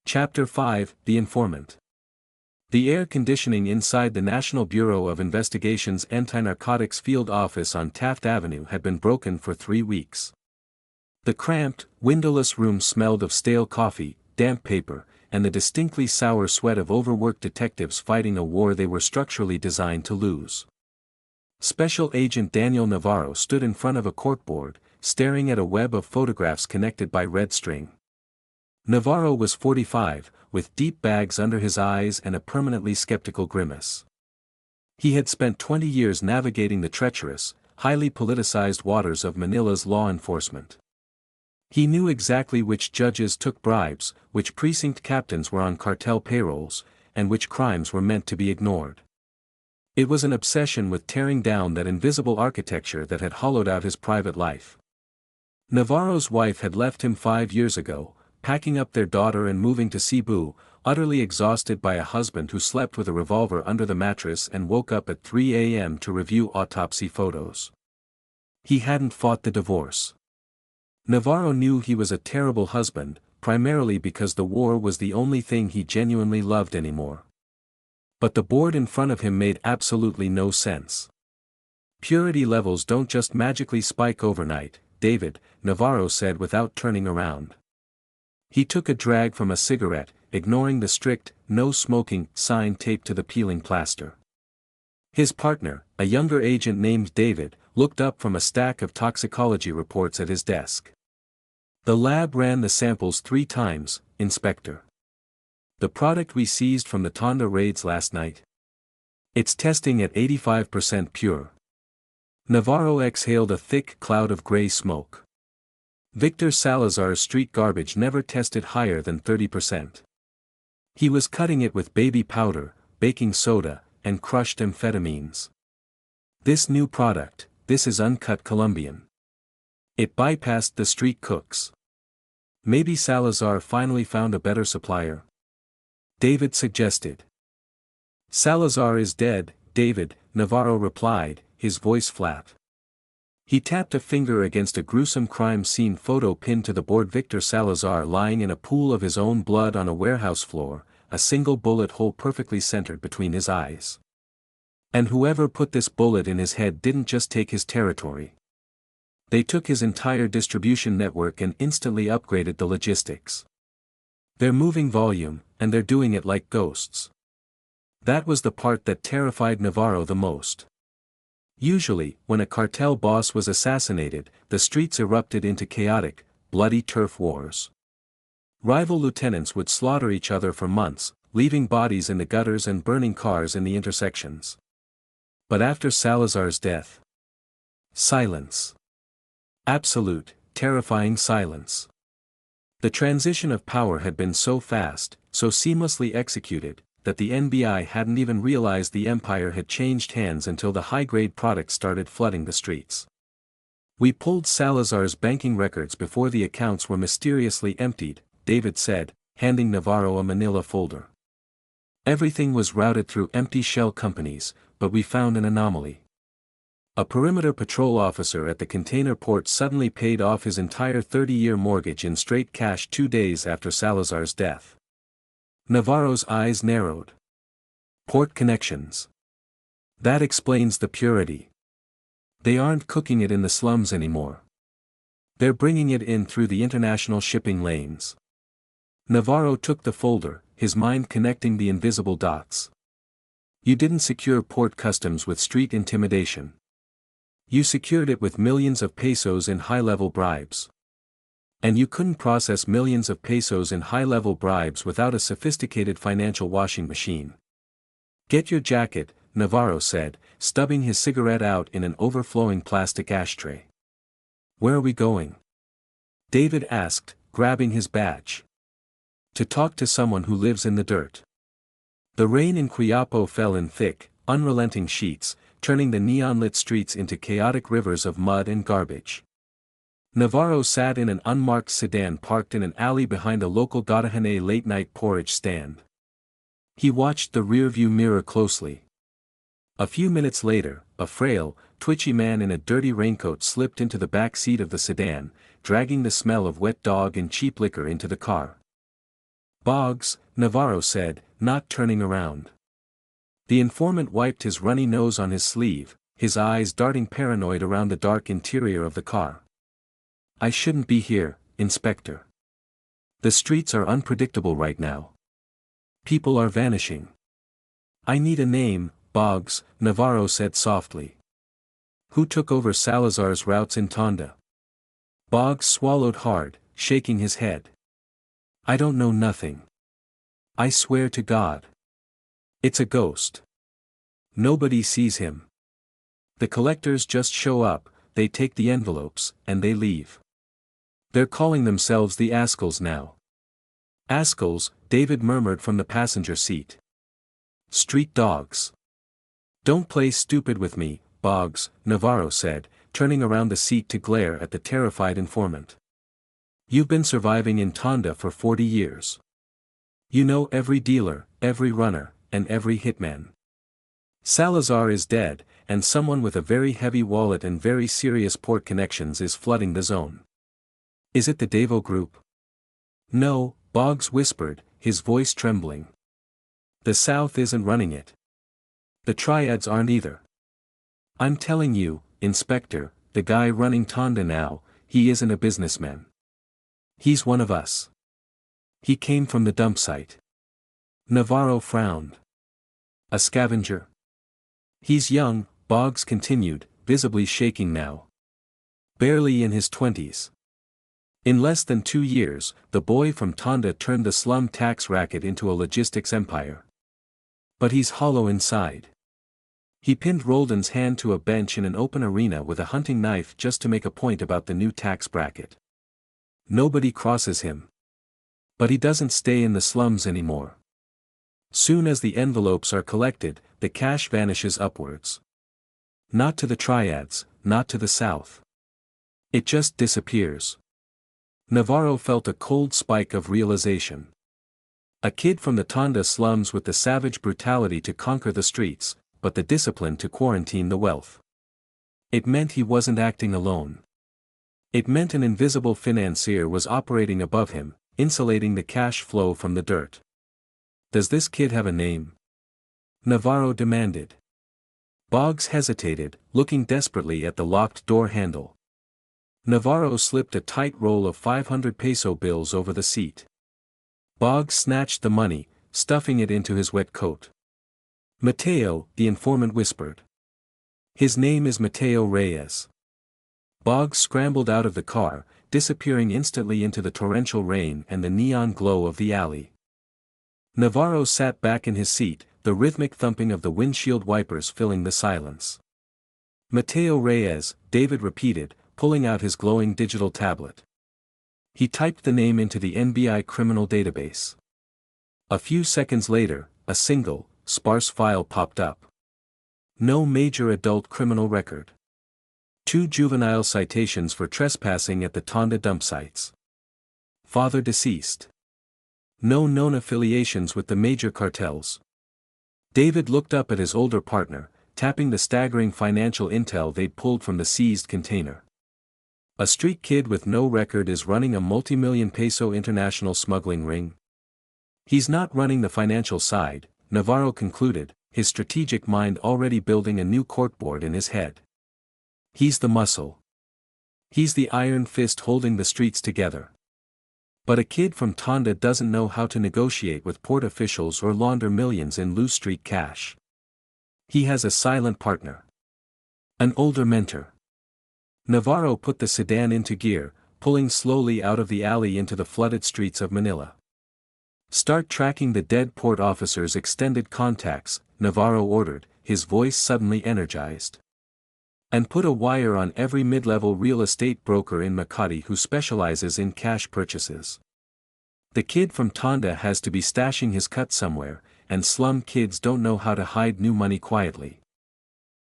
Chapter 5: The Informant. The air conditioning inside the National Bureau of Investigation's Anti-Narcotics Field Office on Taft Avenue had been broken for 3 weeks. The cramped, windowless room smelled of stale coffee, damp paper, and the distinctly sour sweat of overworked detectives fighting a war they were structurally designed to lose. Special Agent Daniel Navarro stood in front of a corkboard, staring at a web of photographs connected by red string. Navarro was 45, with deep bags under his eyes and a permanently skeptical grimace. He had spent 20 years navigating the treacherous, highly politicized waters of Manila's law enforcement. He knew exactly which judges took bribes, which precinct captains were on cartel payrolls, and which crimes were meant to be ignored. It was an obsession with tearing down that invisible architecture that had hollowed out his private life. Navarro's wife had left him 5 years ago, packing up their daughter and moving to Cebu, utterly exhausted by a husband who slept with a revolver under the mattress and woke up at 3 a.m. to review autopsy photos. He hadn't fought the divorce. Navarro knew he was a terrible husband, primarily because the war was the only thing he genuinely loved anymore. But the board in front of him made absolutely no sense. Purity levels don't just magically spike overnight, David, Navarro said without turning around. He took a drag from a cigarette, ignoring the strict, no smoking sign taped to the peeling plaster. His partner, a younger agent named David, looked up from a stack of toxicology reports at his desk. The lab ran the samples 3 times, Inspector. The product we seized from the Tondo raids last night? It's testing at 85% pure. Navarro exhaled a thick cloud of gray smoke. Victor Salazar's street garbage never tested higher than 30%. He was cutting it with baby powder, baking soda, and crushed amphetamines. This new product, this is uncut Colombian. It bypassed the street cooks. Maybe Salazar finally found a better supplier? David suggested. Salazar is dead, David, Navarro replied, his voice flat. He tapped a finger against a gruesome crime scene photo pinned to the board. Victor Salazar lying in a pool of his own blood on a warehouse floor, a single bullet hole perfectly centered between his eyes. And whoever put this bullet in his head didn't just take his territory. They took his entire distribution network and instantly upgraded the logistics. They're moving volume, and they're doing it like ghosts. That was the part that terrified Navarro the most. Usually, when a cartel boss was assassinated, the streets erupted into chaotic, bloody turf wars. Rival lieutenants would slaughter each other for months, leaving bodies in the gutters and burning cars in the intersections. But after Salazar's death, silence. Absolute, terrifying silence. The transition of power had been so fast, so seamlessly executed, that the NBI hadn't even realized the empire had changed hands until the high-grade product started flooding the streets. We pulled Salazar's banking records before the accounts were mysteriously emptied, David said, handing Navarro a manila folder. Everything was routed through empty shell companies, but we found an anomaly. A perimeter patrol officer at the container port suddenly paid off his entire 30-year mortgage in straight cash 2 days after Salazar's death. Navarro's eyes narrowed. Port connections. That explains the purity. They aren't cooking it in the slums anymore. They're bringing it in through the international shipping lanes. Navarro took the folder, his mind connecting the invisible dots. You didn't secure port customs with street intimidation. You secured it with millions of pesos in high-level bribes. And you couldn't process millions of pesos in high-level bribes without a sophisticated financial washing machine. Get your jacket, Navarro said, stubbing his cigarette out in an overflowing plastic ashtray. Where are we going? David asked, grabbing his badge. To talk to someone who lives in the dirt. The rain in Quiapo fell in thick, unrelenting sheets, turning the neon-lit streets into chaotic rivers of mud and garbage. Navarro sat in an unmarked sedan parked in an alley behind a local Godahane late-night porridge stand. He watched the rearview mirror closely. A few minutes later, a frail, twitchy man in a dirty raincoat slipped into the back seat of the sedan, dragging the smell of wet dog and cheap liquor into the car. Boggs, Navarro said, not turning around. The informant wiped his runny nose on his sleeve, his eyes darting paranoid around the dark interior of the car. I shouldn't be here, Inspector. The streets are unpredictable right now. People are vanishing. I need a name, Boggs, Navarro said softly. Who took over Salazar's routes in Tondo? Boggs swallowed hard, shaking his head. I don't know nothing. I swear to God. It's a ghost. Nobody sees him. The collectors just show up, they take the envelopes, and they leave. They're calling themselves the Askells now. Askells, David murmured from the passenger seat. Street dogs. Don't play stupid with me, Boggs, Navarro said, turning around the seat to glare at the terrified informant. You've been surviving in Tondo for 40 years. You know every dealer, every runner, and every hitman. Salazar is dead, and someone with a very heavy wallet and very serious port connections is flooding the zone. Is it the Devo group? No, Boggs whispered, his voice trembling. The South isn't running it. The triads aren't either. I'm telling you, Inspector, the guy running Tondo now, he isn't a businessman. He's one of us. He came from the dump site. Navarro frowned. A scavenger? He's young, Boggs continued, visibly shaking now. Barely in his 20s. In less than 2 years, the boy from Tondo turned the slum tax racket into a logistics empire. But he's hollow inside. He pinned Roldan's hand to a bench in an open arena with a hunting knife just to make a point about the new tax bracket. Nobody crosses him. But he doesn't stay in the slums anymore. Soon as the envelopes are collected, the cash vanishes upwards. Not to the triads, not to the south. It just disappears. Navarro felt a cold spike of realization. A kid from the Tondo slums with the savage brutality to conquer the streets, but the discipline to quarantine the wealth. It meant he wasn't acting alone. It meant an invisible financier was operating above him, insulating the cash flow from the dirt. Does this kid have a name? Navarro demanded. Boggs hesitated, looking desperately at the locked door handle. Navarro slipped a tight roll of 500 peso bills over the seat. Boggs snatched the money, stuffing it into his wet coat. Mateo, the informant whispered. His name is Mateo Reyes. Boggs scrambled out of the car, disappearing instantly into the torrential rain and the neon glow of the alley. Navarro sat back in his seat, the rhythmic thumping of the windshield wipers filling the silence. Mateo Reyes, David repeated, pulling out his glowing digital tablet. He typed the name into the NBI criminal database. A few seconds later, a single, sparse file popped up. No major adult criminal record. 2 juvenile citations for trespassing at the Tondo dump sites. Father deceased. No known affiliations with the major cartels. David looked up at his older partner, tapping the staggering financial intel they'd pulled from the seized container. A street kid with no record is running a multi-million peso international smuggling ring. He's not running the financial side, Navarro concluded, his strategic mind already building a new corkboard in his head. He's the muscle. He's the iron fist holding the streets together. But a kid from Tondo doesn't know how to negotiate with port officials or launder millions in loose street cash. He has a silent partner. An older mentor. Navarro put the sedan into gear, pulling slowly out of the alley into the flooded streets of Manila. Start tracking the dead port officer's extended contacts, Navarro ordered, his voice suddenly energized. And put a wire on every mid-level real estate broker in Makati who specializes in cash purchases. The kid from Tondo has to be stashing his cut somewhere, and slum kids don't know how to hide new money quietly.